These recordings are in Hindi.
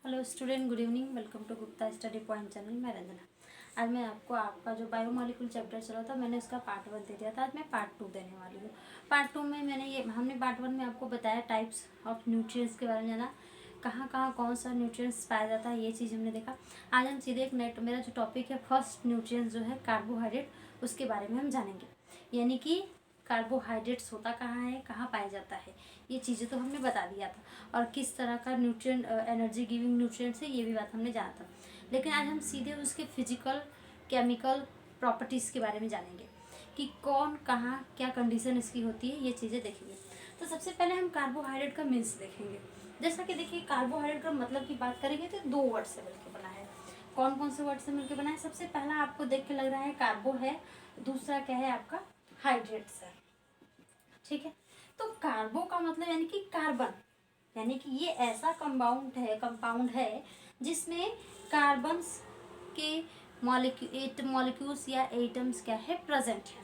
Hello student, good evening. Welcome to Gupta study point channel. मैं रंजना। आज मैं आपको आपका जो बायोमोलिक्यूल चैप्टर चला था, मैंने उसका पार्ट 1 दे दिया था। आज मैं पार्ट 2 देने वाली हूँ। पार्ट 2 में हमने पार्ट 1 में आपको बताया टाइप्स ऑफ न्यूट्रिएंट्स के बारे में, जाना कहाँ कहाँ कौन सा न्यूट्रिएंट्स पाया जाता है, ये चीज़ हमने देखा। आज हम सीधे मेरा जो टॉपिक है फर्स्ट न्यूट्रिएंट्स जो है कार्बोहाइड्रेट, उसके बारे में हम जानेंगे। यानी कि कार्बोहाइड्रेट्स होता कहाँ है, कहाँ पाया जाता है, ये चीज़ें तो हमने बता दिया था। और किस तरह का न्यूट्रिएंट एनर्जी गिविंग न्यूट्रिएंट्स है, ये भी बात हमने जाना था। लेकिन आज हम सीधे उसके फिजिकल केमिकल प्रॉपर्टीज़ के बारे में जानेंगे कि कौन कहाँ क्या कंडीशन इसकी होती है, ये चीज़ें देखेंगे। तो सबसे पहले हम कार्बोहाइड्रेट का मीन्स देखेंगे। जैसा कि देखिए, कार्बोहाइड्रेट का मतलब की बात करेंगे तो 2 वर्ड से मिलकर बना है। कौन कौन से वर्ड से मिलकर बना है? सबसे पहला आपको देख के लग रहा है कार्बो है, दूसरा क्या है आपका हाइड्रेट्स है। ठीक है, तो कार्बो का मतलब यानी कि कार्बन, यानी कि ये ऐसा कंपाउंड है जिसमें कार्बन के मॉलिक्यूल्स या एटम्स क्या है प्रेजेंट है।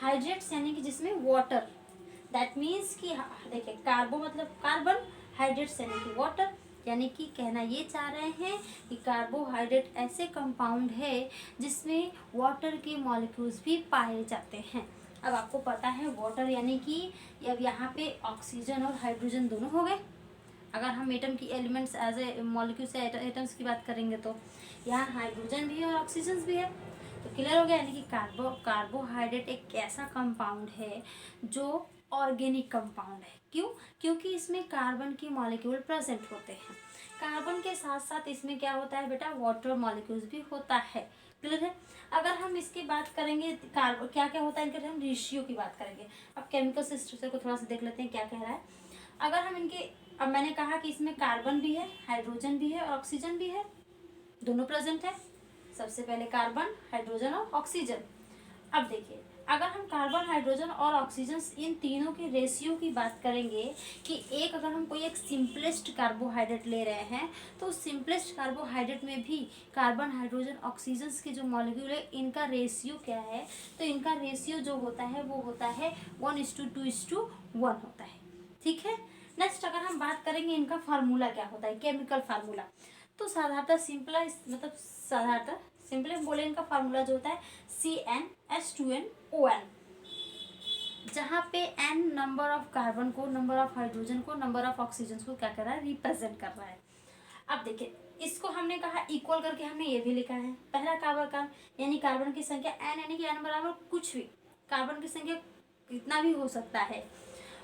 हाइड्रेट्स यानी कि जिसमें वाटर, दैट मीन्स कि देखिए कार्बो मतलब कार्बन, हाइड्रेट्स यानी कि वाटर। यानी कि कहना ये चाह रहे हैं कि कार्बोहाइड्रेट ऐसे कंपाउंड है जिसमें वाटर के मॉलिक्यूल्स भी पाए जाते हैं। अब आपको पता है वाटर यानी कि अब यहाँ पे ऑक्सीजन और हाइड्रोजन दोनों हो गए। अगर हम एटम की एलिमेंट्स एज ए मॉलिक्यूल से एटम्स की बात करेंगे तो यहाँ हाइड्रोजन भी है और ऑक्सीजन भी है। तो क्लियर हो गया। यानी कि कार्बोहाइड्रेट एक ऐसा कंपाउंड है जो ऑर्गेनिक कंपाउंड है। क्यों? क्योंकि इसमें कार्बन की मॉलिक्यूल प्रेजेंट होते हैं। कार्बन के साथ साथ इसमें क्या होता है बेटा, वाटर मॉलिक्यूल्स भी होता है। क्लियर है। अगर हम इसकी बात करेंगे कार्बन क्या क्या होता है इनके, हम रेशियो की बात करेंगे। अब केमिकल स्ट्रक्चर को थोड़ा सा देख लेते हैं क्या कह रहा है। अगर हम इनके, अब मैंने कहा कि इसमें कार्बन भी है, हाइड्रोजन भी है और ऑक्सीजन भी है, दोनों प्रेजेंट है। सबसे पहले कार्बन, हाइड्रोजन और ऑक्सीजन। अब देखिए, अगर हम कार्बन, हाइड्रोजन और ऑक्सीजन इन तीनों के रेशियो की बात करेंगे कि एक अगर हम कोई एक सिंपलेस्ट कार्बोहाइड्रेट ले रहे हैं तो सिंपलेस्ट कार्बोहाइड्रेट में भी कार्बन, हाइड्रोजन, ऑक्सीजन के जो मॉलिक्यूल है इनका रेशियो क्या है, तो इनका रेशियो जो होता है वो होता है 1:2:1 होता है। ठीक है। नेक्स्ट अगर हम बात करेंगे इनका फार्मूला क्या होता है, केमिकल फार्मूला, तो साधारणतः सिंपल बोले इनका फार्मूला जो होता है CnH2nOn, जहाँ पे n नंबर ऑफ कार्बन को, नंबर ऑफ हाइड्रोजन को, नंबर ऑफ ऑक्सीजन को क्या कर रहा है, रिप्रेजेंट कर रहा है। अब देखिए, इसको हमने कहा इक्वल करके हमने ये भी लिखा है। पहला कार्बन का यानी कार्बन की संख्या n, यानी कि n बराबर कुछ भी, कार्बन की संख्या कितना भी हो सकता है,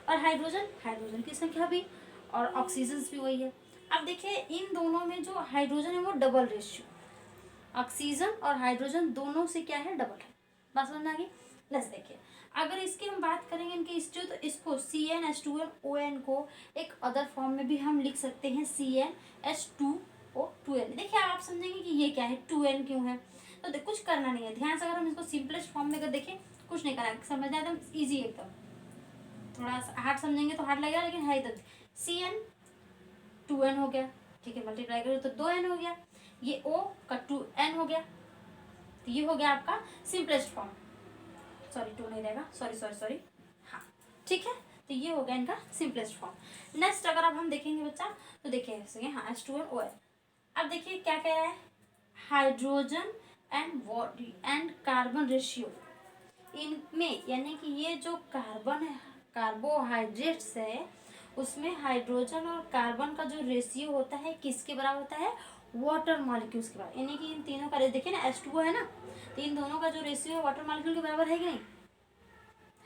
और हाइड्रोजन की संख्या भी, और ऑक्सीजन भी वही है। अब देखिए, इन दोनों में जो हाइड्रोजन है वो डबल रेशियो, ऑक्सीजन और हाइड्रोजन दोनों से क्या है, डबल है। बात समझ में आ गई। लेट्स देखिए, अगर इसकी हम बात करेंगे इनके स्ट्रक्चर, तो इसको CnH2nOn को एक अदर फॉर्म में भी हम लिख सकते हैं CnH2O2n। देखिए आप समझेंगे कि ये क्या है, 2n क्यों है। तो कुछ करना नहीं है, ध्यान से अगर हम इसको सिंपलेस्ट फॉर्म में अगर देखें, कुछ नहीं करना है, समझना एकदम ईजी, एकदम थोड़ा सा हार्ड समझेंगे तो हार्ड लगेगा, लेकिन है इधर Cn 2n हो गया। ठीक है, मल्टीप्लाई करो तो 2n हो गया। ये O का 2n हो गया, तो ये हो गया आपका सिंपलेस्ट फॉर्म। सॉरी 2 नहीं रहेगा, सॉरी। हाँ ठीक है, तो ये हो गया इनका सिंपलेस्ट फॉर्म। नेक्स्ट अगर अब हम देखेंगे बच्चा, तो देखिए हाँ H2nOn। अब देखिए क्या कह रहा है, हाइड्रोजन एंड कार्बन रेशियो इनमें, यानी कि ये जो कार्बन है, कार्बोहाइड्रेट्स है, उसमें हाइड्रोजन और कार्बन का जो रेशियो होता है किसके बराबर होता है, वाटर मॉलिक्यूल्स के बराबर। यानी कि इन तीनों का देखिए ना, H2O है ना, तो इन दोनों का जो रेशियो है वाटर मॉलिक्यूल के बराबर है कि नहीं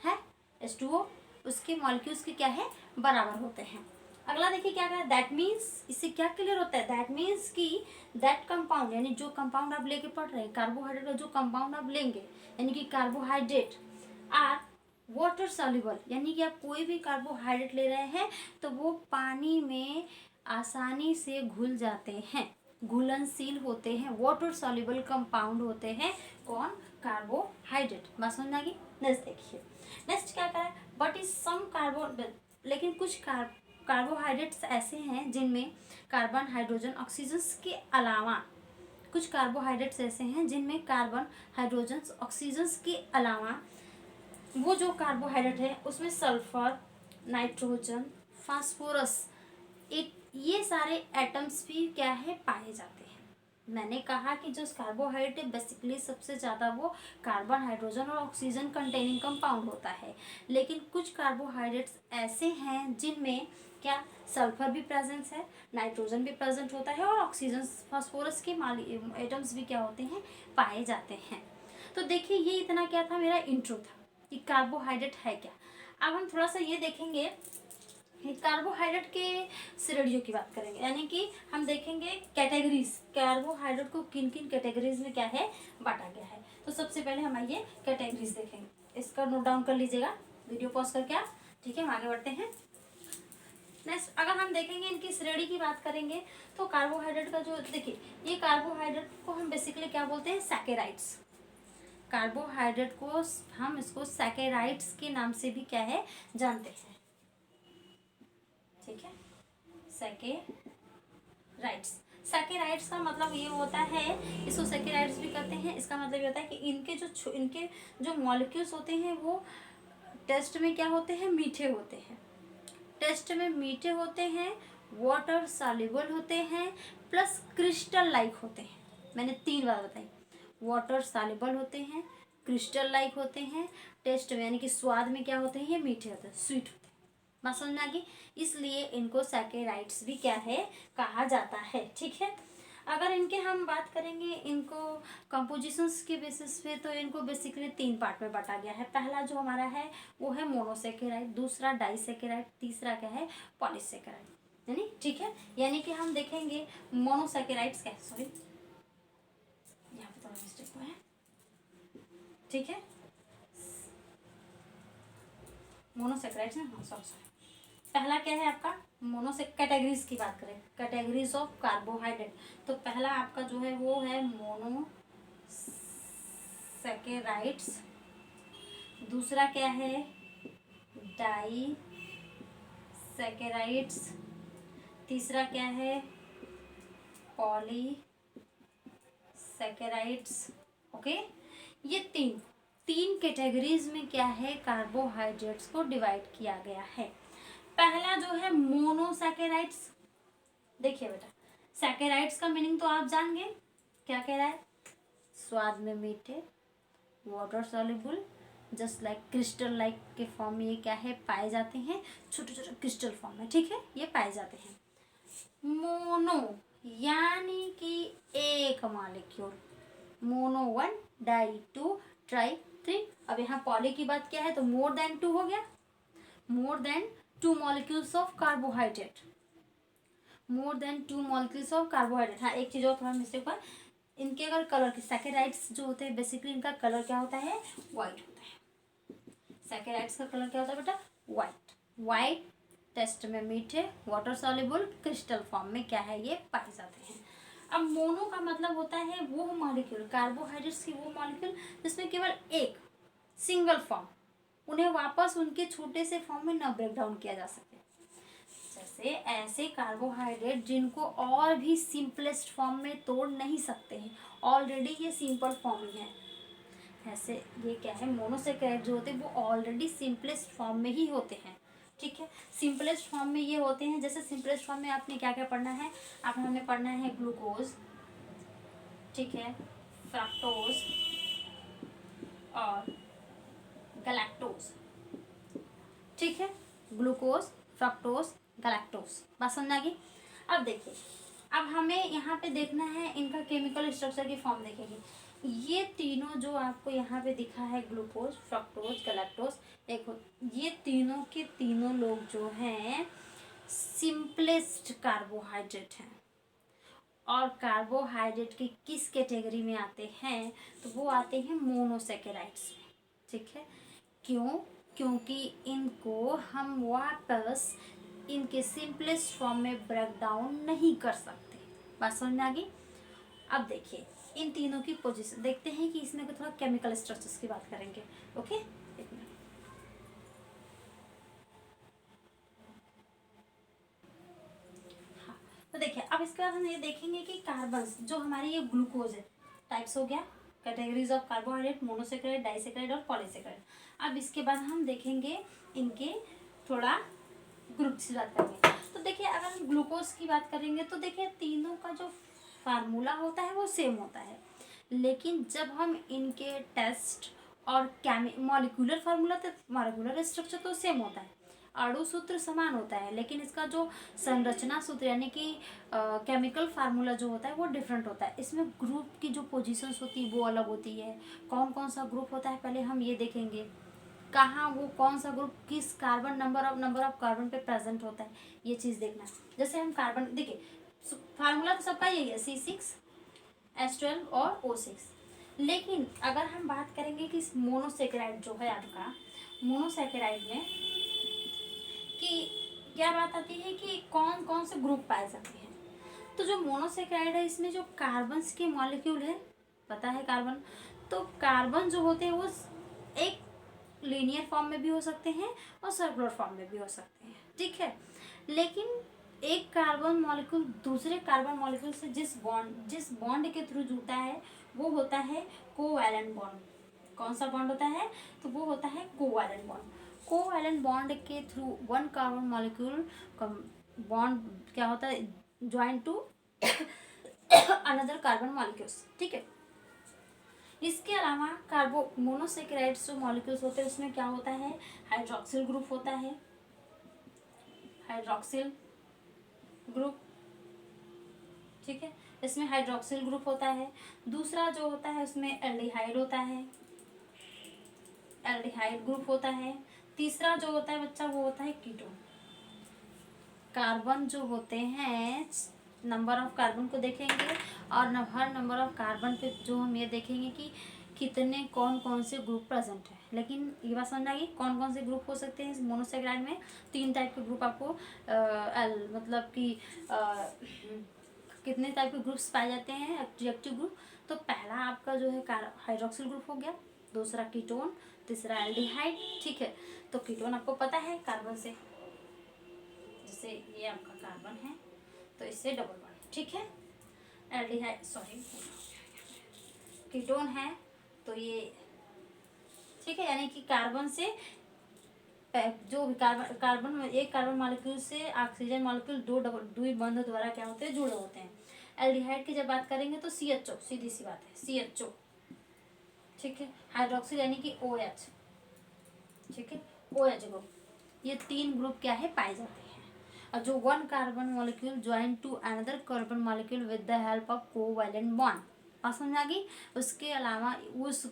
है। H2O उसके मॉलिक्यूल्स के क्या है, बराबर होते हैं। अगला देखिए क्या कहा, दैट मीन्स, इससे क्या क्लियर होता है, दैट मीन्स कि दैट कंपाउंड, यानी जो कंपाउंड आप लेके पढ़ रहे हैं, कार्बोहाइड्रेट का जो कंपाउंड आप लेंगे, यानी कि कार्बोहाइड्रेट आर वाटर सॉल्युबल, यानी कि आप कोई भी कार्बोहाइड्रेट ले रहे हैं तो वो पानी में आसानी से घुल जाते हैं, घुलनशील होते हैं, वाटर सॉल्युबल कंपाउंड होते हैं। कौन? कार्बोहाइड्रेट। बात समझ में आ गई। नेक्स्ट देखिए, नेक्स्ट क्या करें, बट इज सम कार्बो, लेकिन कुछ कार्बोहाइड्रेट्स ऐसे हैं जिनमें कार्बन, हाइड्रोजन, ऑक्सीजन के अलावा, कुछ कार्बोहाइड्रेट्स ऐसे हैं जिनमें कार्बन, हाइड्रोजन, ऑक्सीजन के अलावा वो जो कार्बोहाइड्रेट है उसमें सल्फर, नाइट्रोजन, फास्फोरस, ये सारे एटम्स भी क्या है, पाए जाते हैं। मैंने कहा कि जो कार्बोहाइड्रेट बेसिकली सबसे ज़्यादा वो कार्बन, हाइड्रोजन और ऑक्सीजन कंटेनिंग कंपाउंड होता है, लेकिन कुछ कार्बोहाइड्रेट्स ऐसे हैं जिनमें क्या सल्फर भी प्रेजेंस है, नाइट्रोजन भी प्रेजेंट होता है और ऑक्सीजन, फास्फोरस के एटम्स भी क्या होते हैं, पाए जाते हैं। तो देखिए ये इतना क्या था, मेरा इंट्रो था कि कार्बोहाइड्रेट है क्या। अब हम थोड़ा सा ये देखेंगे, कार्बोहाइड्रेट के श्रेणियों की बात करेंगे, यानी कि हम देखेंगे कैटेगरीज, कार्बोहाइड्रेट को किन किन कैटेगरीज में क्या है, बांटा गया है। तो सबसे पहले हम आइए कैटेगरीज देखेंगे, इसका नोट डाउन कर लीजिएगा वीडियो पॉज करके आप, ठीक है। हम आगे बढ़ते हैं। नेक्स्ट अगर हम देखेंगे इनकी श्रेणी की बात करेंगे तो कार्बोहाइड्रेट का जो देखिए, ये कार्बोहाइड्रेट को हम बेसिकली क्या बोलते हैं, सैकेराइड्स। कार्बोहाइड्रेट को हम इसको सैकेराइड्स के नाम से भी क्या है, जानते हैं, ठीक है। सैकेराइड्स, सैकेराइड्स का मतलब ये होता है, इसको सैकेराइड्स भी कहते हैं। इसका मतलब ये होता है कि इनके जो मॉलिक्यूल्स होते हैं वो टेस्ट में क्या होते हैं, मीठे होते हैं। टेस्ट में मीठे होते हैं, वाटर सॉल्युबल होते हैं, प्लस क्रिस्टल लाइक होते हैं। मैंने 3 बार बताई, वाटर सॉल्युबल होते हैं, क्रिस्टल लाइक होते हैं, टेस्ट में यानी कि स्वाद में क्या होते हैं, ये मीठे होते हैं, स्वीट होते हैं। बात समझ में आ गई, इसलिए इनको सैकेराइड्स भी क्या है, कहा जाता है, ठीक है। अगर इनके हम बात करेंगे इनको कंपोजिशंस के बेसिस पे, तो इनको बेसिकली 3 पार्ट में बांटा गया है। पहला जो हमारा है वो है मोनोसैकेराइड, दूसरा डाइसैकेराइड, तीसरा क्या है, पॉलीसैकेराइड, यानी ठीक है। यानी कि हम देखेंगे मोनोसैकेराइड्स क्या, सॉरी यहाँ पे थोड़ा मिस्टेक हुआ है, ठीक है, मोनोसैकेराइड्स है, हाँ सॉरी। पहला क्या है आपका, कैटेगरीज की बात करें, कैटेगरीज ऑफ कार्बोहाइड्रेट, तो पहला आपका जो है वो है मोनोसैकेराइड्स, दूसरा क्या है, डाइसैकेराइड्स, तीसरा क्या है, पॉलीसैकेराइड्स, ओके। ये तीन कैटेगरीज में क्या है, कार्बोहाइड्रेट्स को डिवाइड किया गया है। पहला जो है मोनोसैकेराइड्स, देखिए बेटा, सैकेराइड्स का मीनिंग तो आप जान गए, क्या कह रहा है, स्वाद में मीठे, water soluble, just like crystal like के फॉर्म में ये क्या है, पाए जाते हैं, छोटे छोटे क्रिस्टल फॉर्म में, ठीक है, ये पाए जाते हैं। मोनो यानी कि एक मॉलिक्यूल, मोनो 1, डाई 2, ट्राई 3। अब यहाँ पॉली की बात क्या है, तो मोर देन 2 हो गया, more than 2 molecules of carbohydrate, more than 2 molecules of carbohydrate. हाँ एक चीज़ और थोड़ा मिस्टेक हुआ, इनके अगर कलर की, सैकेराइड्स जो होते हैं बेसिकली इनका कलर क्या होता है, वाइट होता है। सैकेराइड्स का कलर क्या होता है बेटा, वाइट। वाइट, टेस्ट में मीठे, वाटर सॉल्युबल, क्रिस्टल फॉर्म में क्या है, ये पाए जाते हैं। अब मोनो का मतलब होता है वो मॉलिक्यूल, कार्बोहाइड्रेट्स की वो मॉलिक्यूल जिसमें केवल एक सिंगल फॉर्म, उन्हें वापस उनके छोटे से फॉर्म में न ब्रेक डाउन किया जा सके। जैसे ऐसे कार्बोहाइड्रेट जिनको और भी सिंपलेस्ट फॉर्म में तोड़ नहीं सकते हैं, ऑलरेडी ये सिंपल फॉर्म ही है, ऐसे ये क्या है, मोनोसैकेराइड जो होते हैं वो ऑलरेडी सिंपलेस्ट फॉर्म में ही होते हैं, ठीक है। सिंपलेस्ट फॉर्म में ये होते हैं, जैसे सिंपलेस्ट फॉर्म में आपने क्या क्या पढ़ना है, हमने पढ़ना है ग्लूकोज, ठीक है, फ्रक्टोज और गैलेक्टोज, ठीक है, ग्लूकोज, फ्रक्टोज, गैलेक्टोज, बात समझ आ गई। अब देखिए, अब हमें यहाँ पे देखना है इनका केमिकल स्ट्रक्चर की फॉर्म देखेंगे। ये तीनों जो आपको यहाँ पे दिखा है, ग्लूकोज, फ्रक्टोज, गैलेक्टोज, ये तीनों के तीनों लोग जो हैं सिंपलेस्ट कार्बोहाइड्रेट हैं। और कार्बोहाइड्रेट की किस कैटेगरी में आते हैं, तो वो आते हैं मोनोसैकेराइड्स में, ठीक है। क्यों, क्योंकि इनको हम वापस इनके सिंपलेस्ट फॉर्म में ब्रेक डाउन नहीं कर सकते, बात समझ में आ गई। अब देखिए इन तीनों की पोजीशन देखते हैं कि इसमें थोड़ा केमिकल स्ट्रक्चर्स की बात करेंगे, ओके। एक मिनट, हाँ तो देखिए अब इसके बाद हम ये देखेंगे कि कार्बन जो हमारी ये ग्लूकोज है, टाइप्स हो गया, categories of carbohydrate, monosaccharide, disaccharide और पॉलीसैकेराइड। अब इसके बाद हम देखेंगे इनके थोड़ा ग्रुप से बात करेंगे। तो देखिए अगर हम ग्लूकोज की बात करेंगे तो देखिए तीनों का जो फार्मूला होता है वो सेम होता है, लेकिन जब हम इनके टेस्ट और मॉलिक्यूलर फार्मूला तो मॉलिक्यूलर स्ट्रक्चर तो सेम होता है, अणु सूत्र समान होता है, लेकिन इसका जो संरचना सूत्र यानी कि केमिकल फार्मूला जो होता है वो डिफरेंट होता है। इसमें ग्रुप की जो पोजीशंस होती है वो अलग होती है। कौन कौन सा ग्रुप होता है पहले हम ये देखेंगे, कहाँ वो कौन सा ग्रुप किस कार्बन नंबर ऑफ कार्बन पे प्रेजेंट होता है, ये चीज़ देखना है। जैसे हम कार्बन देखिए, फार्मूला तो सबका यही है C6H12 और O6, लेकिन अगर हम बात करेंगे कि मोनोसेकेराइड जो है आपका, मोनोसेकेराइड में कि क्या बात आती है कि कौन कौन से ग्रुप पाए जाते हैं। तो जो मोनोसेकेराइड है इसमें जो कार्बन्स के मॉलिक्यूल है, पता है कार्बन, तो कार्बन जो होते हैं वो एक लीनियर फॉर्म में भी हो सकते हैं और सर्कुलर फॉर्म में भी हो सकते हैं, ठीक है। लेकिन एक कार्बन मॉलिक्यूल दूसरे कार्बन मॉलिक्यूल से जिस बॉन्ड के थ्रू जुड़ता है वो होता है कोवैलेंट बॉन्ड। कौन सा बॉन्ड होता है, तो वो होता है कोवैलेंट बॉन्ड। कोवैलेंट बॉन्ड के थ्रू वन कार्बन मॉलिक्यूल का बॉन्ड क्या होता है, join to another carbon molecules, ठीक है। इसके अलावा कार्बो मोनोसेकेराइड्स जो मॉलिक्यूल्स होते हैं उसमें क्या होता है, हाइड्रोक्सिल ग्रुप होता है, हाइड्रोक्सिल ग्रुप, ठीक है। इसमें हाइड्रोक्सिल ग्रुप होता है। दूसरा जो होता है उसमें एल्डिहाइड होता है, एल्डिहाइड ग्रुप होता है। तीसरा जो होता है बच्चा वो होता है कीटोन। कार्बन जो होते हैं नंबर ऑफ कार्बन को देखेंगे और हर नंबर ऑफ कार्बन पे जो हम ये देखेंगे कि कितने कौन कौन से ग्रुप प्रेजेंट है। लेकिन ये बात समझ आएगी कौन कौन से ग्रुप हो सकते हैं इस मोनोसेकेराइड में। 3 टाइप के ग्रुप आपको मतलब कि कितने टाइप के ग्रुप्स पाए जाते हैं रिएक्टिव ग्रुप। तो पहला आपका जो है हाइड्रोक्सिल ग्रुप हो गया, दूसरा कीटोन, तीसरा एल्डिहाइड, ठीक है। तो कीटोन आपको पता है कार्बन से, जैसे ये आपका कार्बन है तो इससे डबल बॉन्ड, ठीक है। एल्डिहाइड सॉरी कीटोन है तो ये, ठीक है, यानी कि कार्बन से जो कार्बन एक कार्बन मॉलिक्यूल से ऑक्सीजन मॉलिक्यूल दो बंध द्वारा क्या होते हैं, जुड़े होते हैं। एल्डिहाइड की जब बात करेंगे तो CHO, सीधी सी बात है CHO, ठीक है। हाइड्रोक्सिल यानी कि OH, ठीक है, OH ग्रुप। ये 3 ग्रुप क्या है पाए जाते हैं। और जो one carbon molecule join to another carbon molecule with the help of covalent bond, बात समझ आ गई। उसके अलावा उस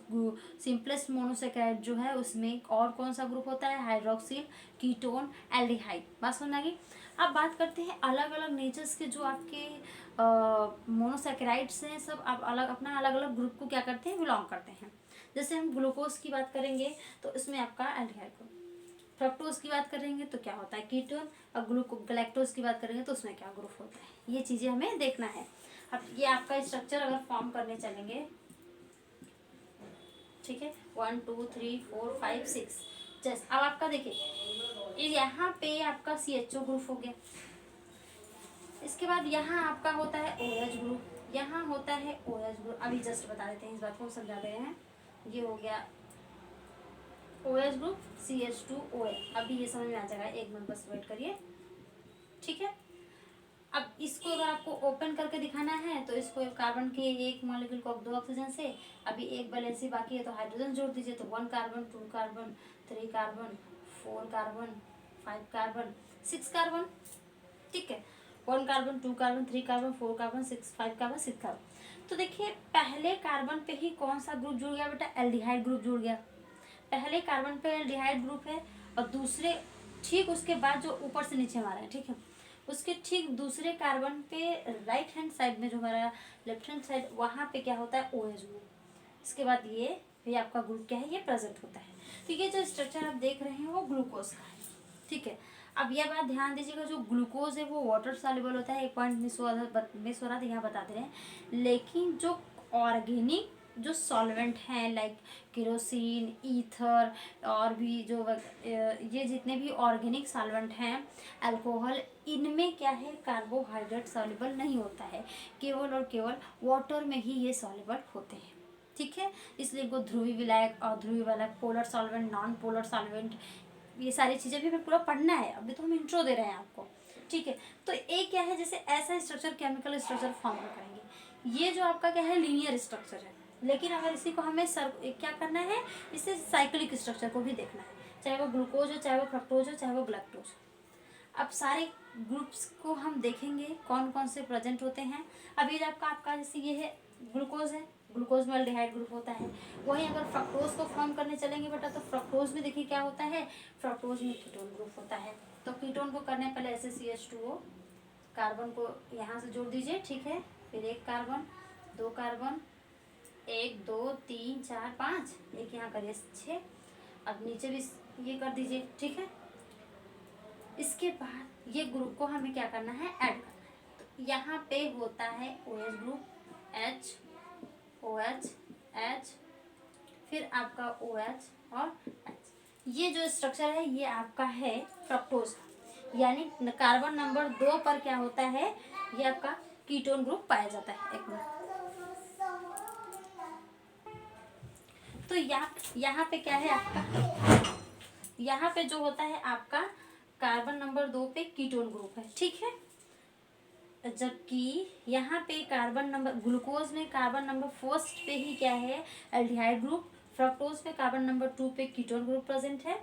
सिंपलेस्ट मोनोसेकेराइड जो है उसमें और कौन सा ग्रुप होता है, हाइड्रोक्सिल, कीटोन, एल्डिहाइड, बात समझ आ गई। अब बात करते हैं अलग अलग नेचर्स के जो आपके मोनोसेकेराइड्स हैं, सब आप अपना अलग अलग ग्रुप को क्या करते हैं, बिलोंग करते हैं। जैसे हम ग्लूकोज की बात करेंगे तो इसमें आपका एल्डिहाइड ग्रुप, फ्रक्टोज की बात करेंगे तो क्या होता है कीटोन, और गैलेक्टोज की बात करेंगे तो उसमें क्या ग्रुप होता है, ये चीज़ें हमें देखना है। अब ये आपका स्ट्रक्चर अगर फॉर्म करने चलेंगे, ठीक है, 1 2 3 4 5 6, जैसे अब आपका देखिए यहाँ पे आपका CHO ग्रुप हो गया। इसके बाद यहाँ आपका होता है OH ग्रुप, यहाँ होता है OH ग्रुप। अभी जस्ट बता देते हैं, इस बात को समझा दे रहे हैं। ये हो गया OH ग्रुप, CH2OH। अभी ये समझ में आ जाएगा, 1 मिनट बस वेट करिए, ठीक है। अब इसको अगर आपको ओपन करके दिखाना है तो इसको कार्बन के एक मॉलिक्यूल को 2 ऑक्सीजन से, अभी एक बैलेंसी बाकी है तो हाइड्रोजन जोड़ दीजिए, तो 1 carbon 2 carbon 3 carbon 4 carbon 5 carbon 6 carbon, ठीक है। 1 carbon 2 carbon 3 carbon 4 carbon 5 carbon 6 carbon. तो देखिए पहले कार्बन पे ही कौन सा ग्रुप जुड़ गया बेटा, एल्डिहाइड ग्रुप जुड़ गया। पहले कार्बन पे एल्डिहाइड ग्रुप है और दूसरे ठीक उसके बाद जो ऊपर से नीचे हमारा है, ठीक है, उसके ठीक दूसरे कार्बन पे राइट हैंड साइड में जो हमारा लेफ्ट हैंड साइड वहाँ पे क्या होता है OH ग्रुप। इसके बाद ये आपका ग्रुप क्या है, ये प्रेजेंट होता है। तो ये जो स्ट्रक्चर आप देख रहे हैं वो ग्लूकोज का है, ठीक है। अब यह बात ध्यान दीजिएगा, जो ग्लूकोज है वो वाटर सॉल्युबल होता है, एक पॉइंट मिस हो रहा था यहाँ बता दे रहे हैं। लेकिन जो ऑर्गेनिक जो सॉल्वेंट हैं लाइक केरोसिन, ईथर और भी जो ये जितने भी ऑर्गेनिक सॉल्वेंट हैं, अल्कोहल, इनमें क्या है कार्बोहाइड्रेट सॉल्युबल नहीं होता है, केवल और केवल वाटर में ही ये सॉल्युबल होते हैं, ठीक है। इसलिए इनको ध्रुवीय विलायक, अध्रुवीय विलायक, polar solvent, non polar solvent, ये सारी चीज़ें भी हमें पूरा पढ़ना है। अभी तो हम इंट्रो दे रहे हैं आपको। ठीक है। तो ए क्या है, जैसे ऐसा स्ट्रक्चर केमिकल स्ट्रक्चर फॉर्म करेंगे, ये जो आपका क्या है लीनियर स्ट्रक्चर है। लेकिन अगर इसी को हमें क्या करना है, इससे साइक्लिक स्ट्रक्चर को भी देखना है, चाहे वो ग्लूकोज हो, चाहे वो फ्रक्टोज हो, चाहे वो गैलेक्टोज हो। अब सारे ग्रुप्स को हम देखेंगे कौन कौन से प्रेजेंट होते हैं। अभी आपका जैसे ये है ग्लूकोज है, ग्लूकोज में एल्डिहाइड ग्रुप होता है। वहीं अगर फ्रक्टोज को फॉर्म करने चलेंगे बेटा, तो फ्रक्टोज में देखिए क्या होता है, फ्रक्टोज में कीटोन ग्रुप होता है। तो कीटोन को करने पहले ऐसे CH2O कार्बन को यहाँ से जोड़ दीजिए, ठीक है। फिर एक कार्बन, दो कार्बन, 1 2 3 4 5, एक यहाँ करिए 6। अब नीचे भी ये कर दीजिए, ठीक है। इसके बाद ये ग्रुप को हमें क्या करना है, ऐड करना है। तो यहाँ पे होता है OH group, H OH H, फिर आपका OH और H। ये जो स्ट्रक्चर है ये आपका है फ्रक्टोज का, यानी कार्बन नंबर 2 पर क्या होता है, ये आपका कीटोन ग्रुप पाया जाता है। एक मिनट, तो यहाँ पे क्या है आपका, यहाँ पे जो होता है आपका कार्बन नंबर 2 पे कीटोन ग्रुप है, ठीक है। जबकि यहाँ पे कार्बन नंबर, ग्लूकोज में कार्बन नंबर 1 पे ही क्या है, एल्डिहाइड ग्रुप। फ्रक्टोज पे कार्बन नंबर 2 पे कीटोन ग्रुप प्रेजेंट है।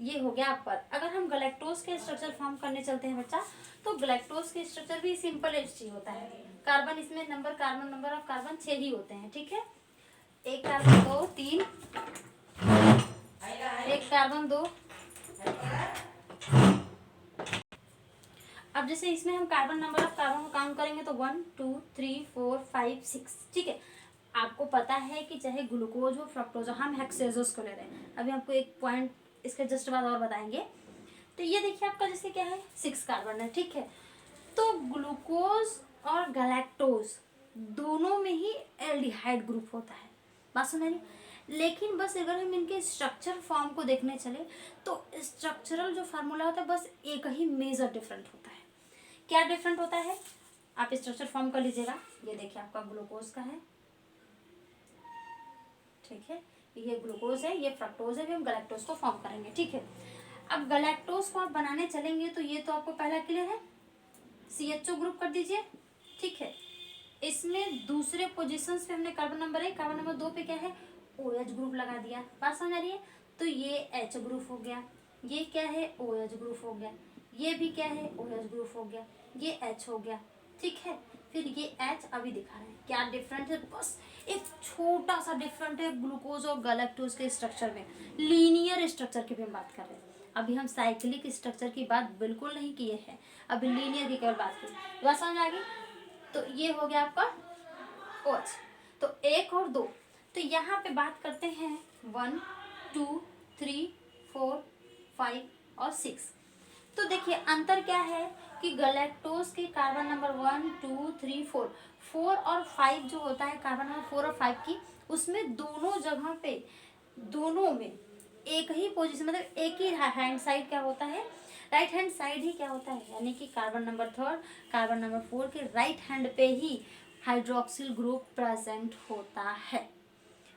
ये हो गया आप पर। अगर हम गैलेक्टोज के स्ट्रक्चर फॉर्म करने चलते हैं बच्चा, तो गैलेक्टोज के स्ट्रक्चर भी सिंपल ही होता है। कार्बन इसमें कार्बन नंबर ऑफ कार्बन 6 ही होते हैं, ठीक है। एक कार्बन 2 3, एक कार्बन 2। अब जैसे इसमें हम कार्बन नंबर ऑफ कार्बन को काउंट करेंगे तो 1 2 3 4 5 6, ठीक है। आपको पता है कि चाहे ग्लूकोज हो, फ्रक्टोज हो, हम हेक्सेजोस को ले रहे हैं। अभी आपको एक पॉइंट इसके जस्ट बाद और बताएंगे। तो ये देखिए आपका जैसे क्या है, 6 कार्बन है, ठीक है। तो ग्लूकोज और गैलेक्टोज दोनों में ही एल्डिहाइड ग्रुप होता है, बात सुनिए। लेकिन बस अगर हम इनके स्ट्रक्चर फॉर्म को देखने चले तो स्ट्रक्चरल जो फार्मूला होता है बस एक ही मेजर डिफरेंट होता है। क्या डिफरेंट होता है, आप स्ट्रक्चर फॉर्म कर लीजिएगा। ये देखिए आपका ग्लूकोज का है, ठीक है। ये ग्लूकोज है, ये फ्रक्टोज है, हम गैलेक्टोज को फॉर्म करेंगे, ठीक है। अब गैलेक्टोज को आप बनाने चलेंगे तो ये तो आपको पहला क्लियर है, CHO ग्रुप कर दीजिए, ठीक है। इसमें दूसरे पोजीशंस पे हमने कार्बन नंबर 1, कार्बन नंबर 2 पे क्या है, OH ग्रुप लगा दिया, बात समझ आ रही है। तो ये H ग्रुप हो गया, ये क्या है, OH ग्रुप हो गया, ये भी क्या है, OH ग्रुप हो गया, ये H हो गया, ठीक है। फिर ये H अभी दिखा रहे हैं क्या डिफरेंट है, बस एक छोटा सा डिफरेंट है ग्लूकोज और गैलेक्टोज के स्ट्रक्चर में, लीनियर स्ट्रक्चर की भी हम बात कर रहे हैं। अभी हम साइक्लिक स्ट्रक्चर की बात बिल्कुल नहीं किए हैं, अभी लीनियर की केवल बात की, बात समझ आ गई। तो ये हो गया आपका OH। तो 1 और 2, तो यहाँ पे बात करते हैं 1 2 3 4 5 और 6। तो देखिए अंतर क्या है कि गैलेक्टोज के कार्बन नंबर 1 2 3 4 और 5 जो होता है, कार्बन नंबर 4 और 5 की, उसमें दोनों जगह पे, दोनों में एक ही पोजीशन, मतलब एक ही हैंड साइड क्या होता है, राइट हैंड साइड ही क्या होता है, यानी कि कार्बन नंबर 3 कार्बन नंबर 4 के राइट हैंड पे ही हाइड्रोक्सिल ग्रुप प्रेजेंट होता है।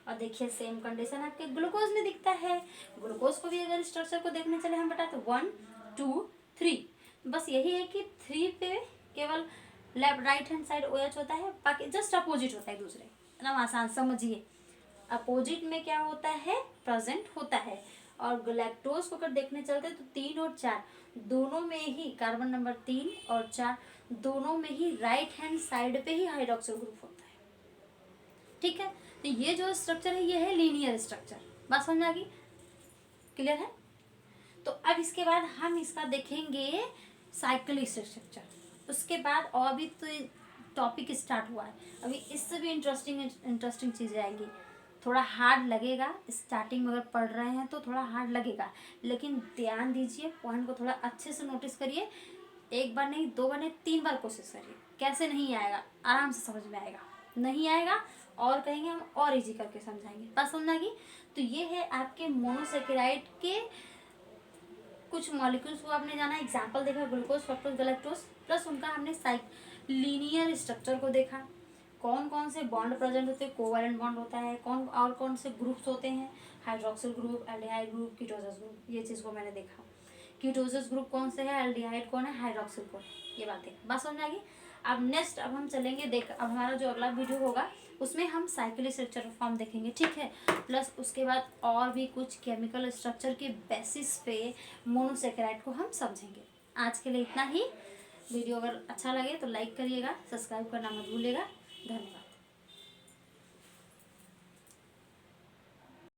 और देखिए सेम कंडीशन आपके ग्लूकोज में दिखता है। ग्लूकोज को भी अगर स्ट्रक्चर को देखने चले हम बेटा, तो 1 2 3, बस यही है कि 3 पे केवल left right hand side OH होता है, बाकी जस्ट अपोजिट होता है दूसरे, एकदम आसान समझिए। अपोजिट में क्या होता है, प्रेजेंट होता है। और गैलेक्टोज को अगर देखने चलते तो 3 और 4 दोनों में ही, कार्बन नंबर 3 और 4 दोनों में ही राइट हैंड साइड पे ही हाइड्रोक्सिल ग्रुप होता है, ठीक है। तो ये जो स्ट्रक्चर है ये है लीनियर स्ट्रक्चर, बात समझ आ गई, क्लियर है। तो अब इसके बाद हम इसका देखेंगे साइक्लिक स्ट्रक्चर। उसके बाद और भी तो टॉपिक स्टार्ट हुआ है, अभी इससे भी इंटरेस्टिंग चीज़ें आएंगी। थोड़ा हार्ड लगेगा स्टार्टिंग में, अगर पढ़ रहे हैं तो थोड़ा हार्ड लगेगा, लेकिन ध्यान दीजिए, पॉइंट को थोड़ा अच्छे से नोटिस करिए। 1 बार नहीं, 2 बार नहीं, 3 बार कोशिश करिए, कैसे नहीं आएगा, आराम से समझ में आएगा। नहीं आएगा और कहेंगे हम और इजी करके समझाएंगे, बात समझ गई। तो ये है आपके मोनोसेकेराइड के कुछ मॉलिक्यूल्स को आपने जाना, एग्जाम्पल देखा ग्लूकोज फ्रक्टोज गैलेक्टोज, प्लस उनका हमने लीनियर स्ट्रक्चर को देखा, कौन कौन से बॉन्ड प्रेजेंट होते हैं, कोवैलेंट बॉन्ड होता है, कौन से ग्रुप्स होते हैं, hydroxyl group, aldehyde group, ketosis group, ये चीज़ को मैंने देखा। कीटोसिस ग्रुप कौन से है, एल्डिहाइड कौन है, हाइड्रोक्सिल कौन है, ये बात समझ आ गई। अब नेक्स्ट अब हम चलेंगे, देख अब हमारा जो अगला वीडियो होगा उसमें हम साइकिल स्ट्रक्चर फॉर्म देखेंगे, ठीक है। प्लस उसके बाद और भी कुछ केमिकल स्ट्रक्चर के बेसिस पे मोनोसेकेराइड को हम समझेंगे। आज के लिए इतना ही। वीडियो अगर अच्छा लगे तो लाइक करिएगा, सब्सक्राइब करना मत भूलिएगा। धन्यवाद।